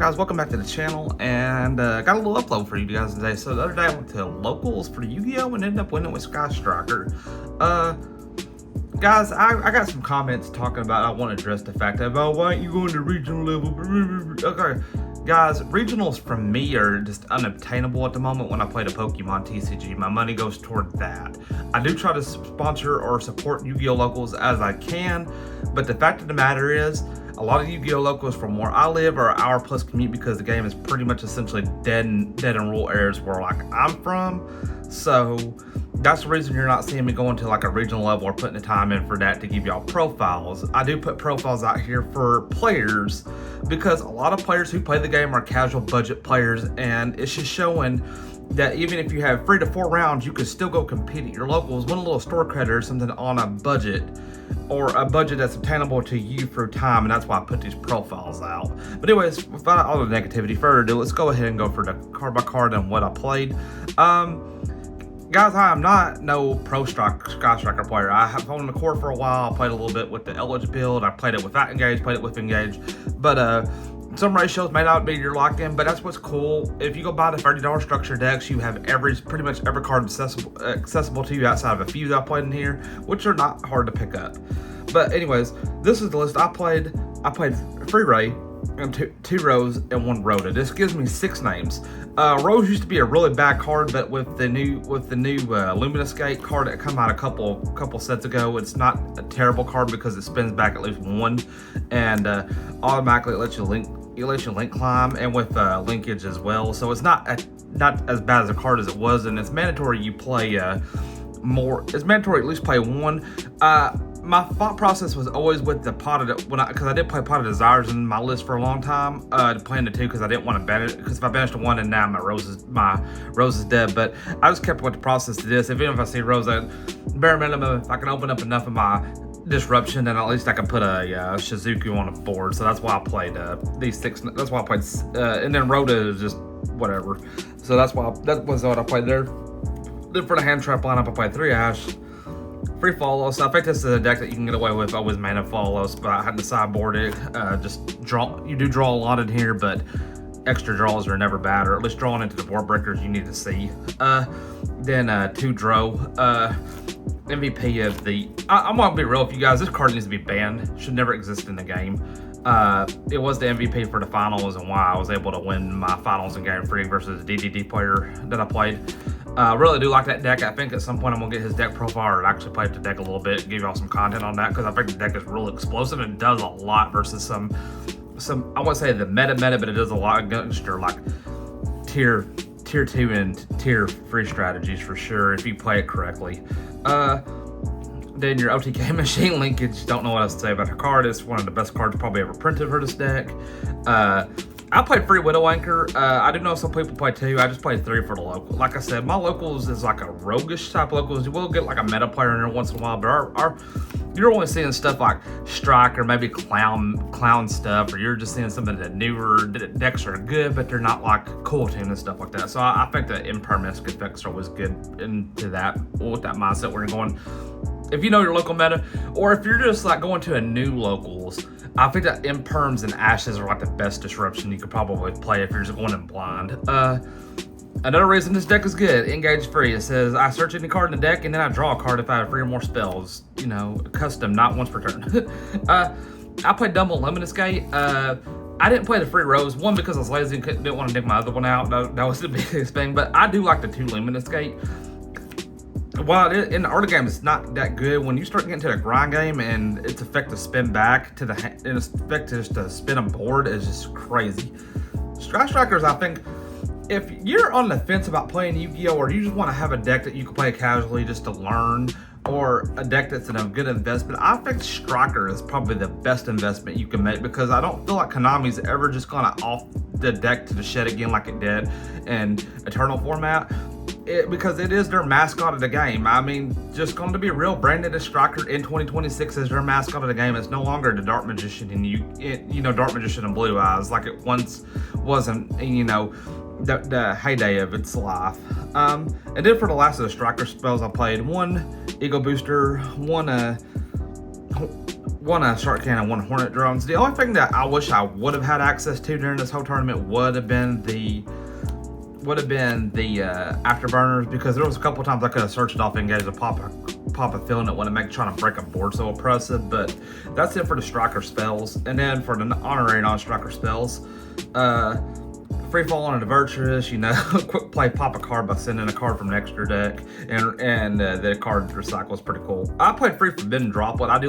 guys, welcome back to the channel, and got a little upload for you guys today. So the other day I went to locals for Yu-Gi-Oh! And ended up winning with Sky Striker. Guys, I got some comments talking about, I want to address the fact that, oh, why aren't you going to regional level? Okay, guys, regionals from me are just unobtainable at the moment when I play the Pokemon TCG. My money goes toward that. I do try to sponsor or support Yu-Gi-Oh! Locals as I can, but the fact of the matter is, a lot of Yu-Gi-Oh! Locals from where I live are an hour plus commute because the game is pretty much essentially dead in rural areas where like I'm from. So that's the reason you're not seeing me going to like a regional level or putting the time in for that to give y'all profiles. I do put profiles out here for players because a lot of players who play the game are casual budget players, and it's just showing that even if you have 3 to 4 rounds, you can still go compete at your locals, win a little store credit or something on a budget, or a budget that's obtainable to you through time, and that's why I put these profiles out. But anyways, without all the negativity further ado, let's go ahead and go for the card by card and what I played. Guys, I am not no pro Sky Striker player. I have owned the core for a while. I played a little bit with the Eldritch build. I played it without Engage, played it with Engage, but some ratios may not be your lock-in, but that's what's cool. If you go buy the $30 structure decks, you have pretty much every card accessible to you outside of a few that I played in here, which are not hard to pick up. But anyways, this is the list I played. I played Free Ray and two Rose and 1 Rhoda. This gives me 6 names. Rose used to be a really bad card, but with the new Luminous Gate card that came out a couple sets ago, it's not a terrible card because it spins back at least 1, and automatically it lets you link climb, and with linkage as well. So it's not as bad as a card as it was, and it's mandatory you play more. It's mandatory at least play 1. My thought process was always with the Pot of because I did play Pot of Desires in my list for a long time, playing the 2 because I didn't want to banish, because if I banished 1 and now my Rose is dead. But I just kept with the process to this. Even if I see Rose, bare minimum, if I can open up enough of my disruption, then at least I can put a Shizuku on the board. So that's why I played these 6. That's why I played, and then Rhoda is just whatever. So that was what I played there. Then for the hand trap lineup, I played 3 Ash, Free Follow. So I think this is a deck that you can get away with always mana follows, but I had to sideboard it. Just draw. You do draw a lot in here, but extra draws are never bad, or at least drawing into the board breakers you need to see. Then 2 Dro. MVP of the... I'm gonna be real with you guys, this card needs to be banned. Should never exist in the game. It was the MVP for the finals and why I was able to win my finals in Game 3 versus the DDD player that I played. I really do like that deck. I think at some point I'm gonna get his deck profile or actually play with the deck a little bit, give y'all some content on that, because I think the deck is real explosive and does a lot versus some I wouldn't say the meta, but it does a lot against your like tier 2 and tier 3 strategies for sure if you play it correctly. Then your OTK machine linkage, don't know what else to say about her card. It's one of the best cards probably ever printed for this deck. I played Free Widow Anchor. I do know some people play 2. I just played 3 for the local. Like I said, my locals is like a roguish type locals. You will get like a meta player in there once in a while, but you're only seeing stuff like Strike or maybe clown stuff, or you're just seeing some of the newer decks are good, but they're not like cool team and stuff like that. So I think the impermanence effects are always good into that, with that mindset where you're going. If you know your local meta, or if you're just like going to a new locals, I think that imperms and ashes are like the best disruption you could probably play if you're just going in blind. Another reason this deck is good, Engage Free. It says I search any card in the deck and then I draw a card if I have 3 or more spells. You know, custom, not once per turn. I played Double Luminous Gate. I didn't play the Free Rose, 1 because I was lazy and didn't want to dig my other one out. That was the biggest thing, but I do like the 2 Luminous Gate. While in the early game it's not that good, when you start getting to the grind game and its effect to spin back to and its effect to spin a board is just crazy. Sky Strikers, I think, if you're on the fence about playing Yu-Gi-Oh! Or you just want to have a deck that you can play casually just to learn, or a deck that's in a good investment, I think Striker is probably the best investment you can make, because I don't feel like Konami's ever just gonna off the deck to the shed again like it did in Eternal format. Because it is their mascot of the game. I mean, just going to be real, branded as Striker in 2026 as their mascot of the game. It's no longer the Dark Magician and Dark Magician and Blue Eyes like it once wasn't, the heyday of its life. And then for the last of the Striker spells I played, 1 Ego Booster, 1 one Shark Cannon, one Hornet drones. The only thing that I wish I would have had access to during this whole tournament would have been the afterburners, because there was a couple times I could have searched off engage to pop a fill and it wouldn't make trying to break a board so oppressive. But that's it for the striker spells. And then for the honorary non-striker spells, free fall on a Virtuous, quick play, pop a card by sending a card from an extra deck, and the card recycle is pretty cool. I played free forbidden droplet. I've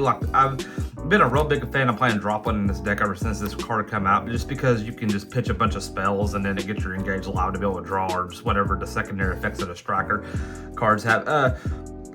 been a real big fan of playing droplet in this deck ever since this card came out, just because you can just pitch a bunch of spells and then it gets your engage allowed to be able to draw, or just whatever the secondary effects of the striker cards have.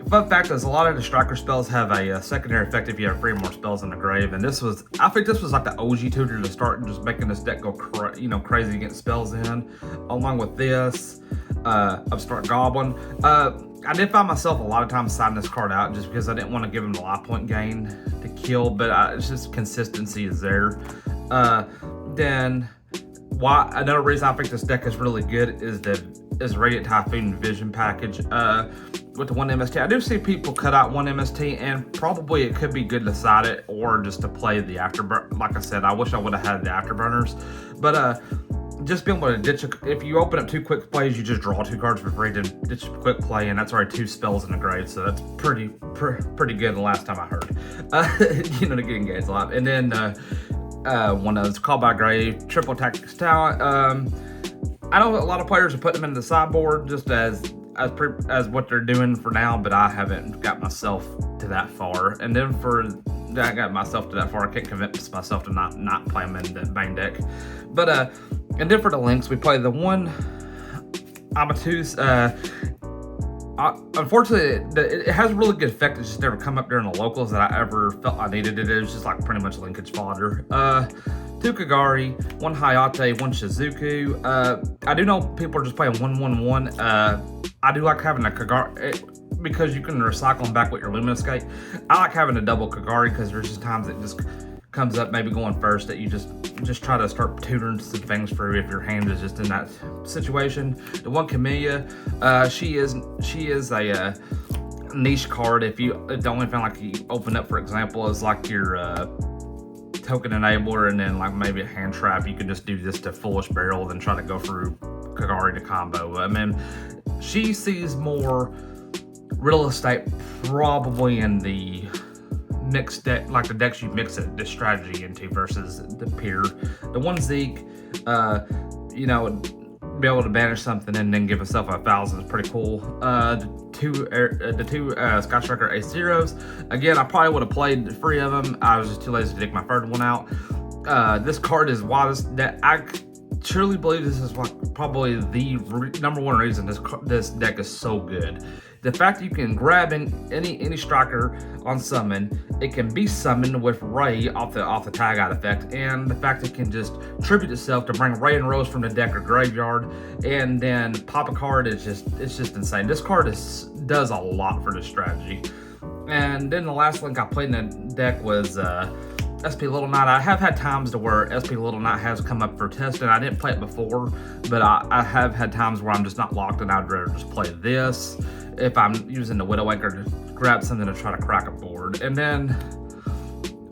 Fun fact is, a lot of the striker spells have a secondary effect if you have 3 more spells in the grave, and I think this was like the OG tutor to start just making this deck go crazy against spells in. Along with this, Upstart Goblin. I did find myself a lot of times siding this card out just because I didn't want to give him the life point gain to kill, but it's just consistency is there. Then, another reason I think this deck is really good is Radiant Typhoon Vision package. With the 1 MST, I do see people cut out 1 MST, and probably it could be good to side it or just to play the afterburn. Like I said, I wish I would have had the afterburners, but just being able to ditch if you open up 2 quick plays, you just draw 2 cards for free to ditch a quick play, and that's already 2 spells in the grave, so that's pretty good. The last time I heard, to get engaged a lot. And then one of those Call by Grave, triple tactics talent. I know a lot of players are putting them into the sideboard just as what they're doing for now, but I haven't got myself to that far. And then I got myself to that far, I can't convince myself to not play them in the main deck. But and then for the links, we play the 1 Amatus. Unfortunately, it has a really good effect. It just never come up during the locals that I ever felt I needed it. It was just like pretty much linkage fodder. 2 Kagari, 1 Hayate, 1 Shizuku. I do know people are just playing 1/1/1. I do like having a Kagari because you can recycle them back with your Luminous Gate. I like having a double Kagari because there's just times it just comes up maybe going first that you just try to start tutoring some things through if your hand is just in that situation. The 1 Camellia, she is a niche card. If the only thing like you open up, for example, is like your token enabler and then like maybe a hand trap, you can just do this to Foolish Barrel than try to go through Kagari to combo. I mean, she sees more real estate probably in the mixed deck, like the decks you mix the strategy into versus the peer. The 1 Zeke, be able to banish something and then give herself 1,000 is pretty cool. The two Sky Striker Ace Zeros. Again, I probably would have played 3 of them. I was just too lazy to dig my 3rd one out. This card is that I truly believe this is probably the number 1 reason this deck is so good. The fact that you can grab any striker on summon, it can be summoned with Ray off the tag out effect, and the fact that it can just tribute itself to bring Ray and Rose from the deck or graveyard, and then pop a card. It's just insane. This card does a lot for the strategy. And then the last link I played in the deck was SP Little Knight. I have had times to where SP Little Knight has come up for testing. I didn't play it before, but I have had times where I'm just not locked and I'd rather just play this if I'm using the Widow Anchor to grab something to try to crack a board. And then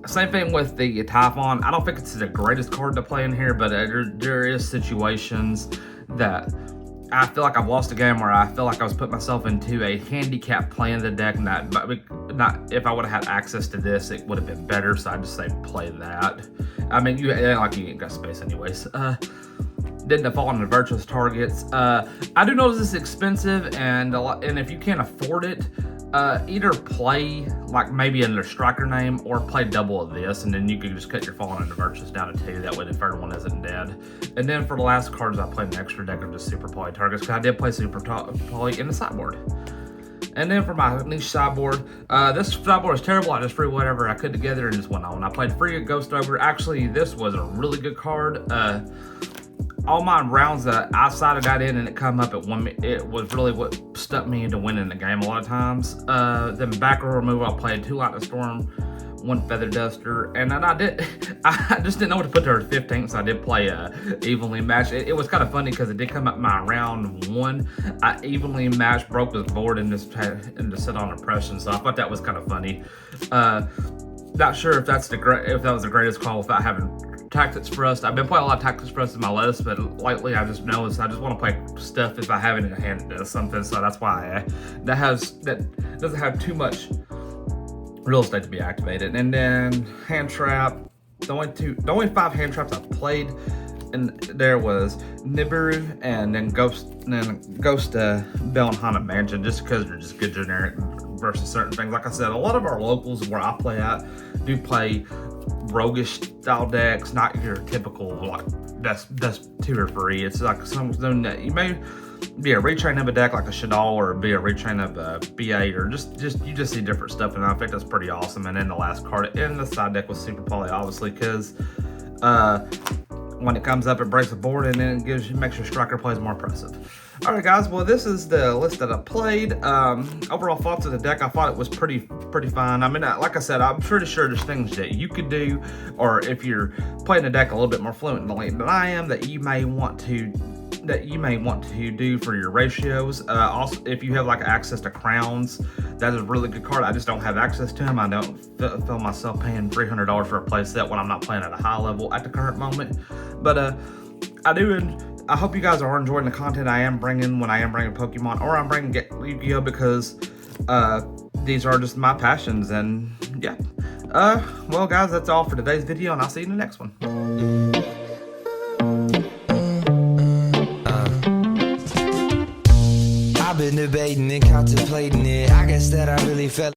same thing with the Typhon. I don't think it's the greatest card to play in here, but there is situations that I feel like I've lost a game where I feel like I was putting myself into a handicap playing the deck. Not if I would have had access to this, it would have been better. So I just say play that. I mean, you ain't got space anyways. Didn't fall on the Virtuous targets. I do know this is expensive, and if you can't afford it, either play like maybe under striker name or play double of this, and then you can just cut your Fallen and the Virtuous down to 2. That way the 3rd one isn't dead. And then for the last cards, I played an extra deck of just super poly targets because I did play super poly in the sideboard. And then for my niche sideboard, this sideboard is terrible. I just threw whatever I could together and just went on. I played free Ghost Ogre. Actually, this was a really good card. All my rounds that I sided that in and it come up at 1, it was really what stuck me into winning the game a lot of times. Then back row removal, I played 2 Lightning Storm, 1 Feather Duster, and then I just didn't know what to put there at 15, so I did play Evenly Matched. It was kind of funny because it did come up my round 1. I Evenly Matched, broke his board and just sit on Oppression, so I thought that was kind of funny. Not sure if that was the greatest call without having Tactics Thrust. I've been playing a lot of Tactics Thrust in my list, but lately I just noticed I just want to play stuff if I have it in hand or something. So that's why that doesn't have too much real estate to be activated. And then Hand Trap. The only 5 hand traps I've played, and there was Nibiru and then Ghost Bell and Haunted Mansion, just because they're just good generic versus certain things. Like I said, a lot of our locals where I play at do play roguish style decks, not your typical like that's 2 or 3. It's like something that you may be a retrain of a deck like a Shaddoll, or be a retrain of a B8, or you just see different stuff, and I think that's pretty awesome. And then the last card in the side deck was Super Poly, obviously, because when it comes up, it breaks the board, and then it makes your striker plays more impressive. All right, guys. Well, this is the list that I played. Overall thoughts of the deck, I thought it was pretty fine. I mean, like I said, I'm pretty sure there's things that you could do, or if you're playing the deck a little bit more fluently than I am, that you may want to do for your ratios. Also, if you have like access to crowns, that is a really good card. I just don't have access to them. I don't feel myself paying $300 for a play set when I'm not playing at a high level at the current moment. But I hope you guys are enjoying the content I am bringing when I am bringing Pokemon, or I'm bringing Yu-Gi-Oh, because these are just my passions. And yeah, well guys, that's all for today's video, and I'll see you in the next one. I've been debating and contemplating it. I guess that I really felt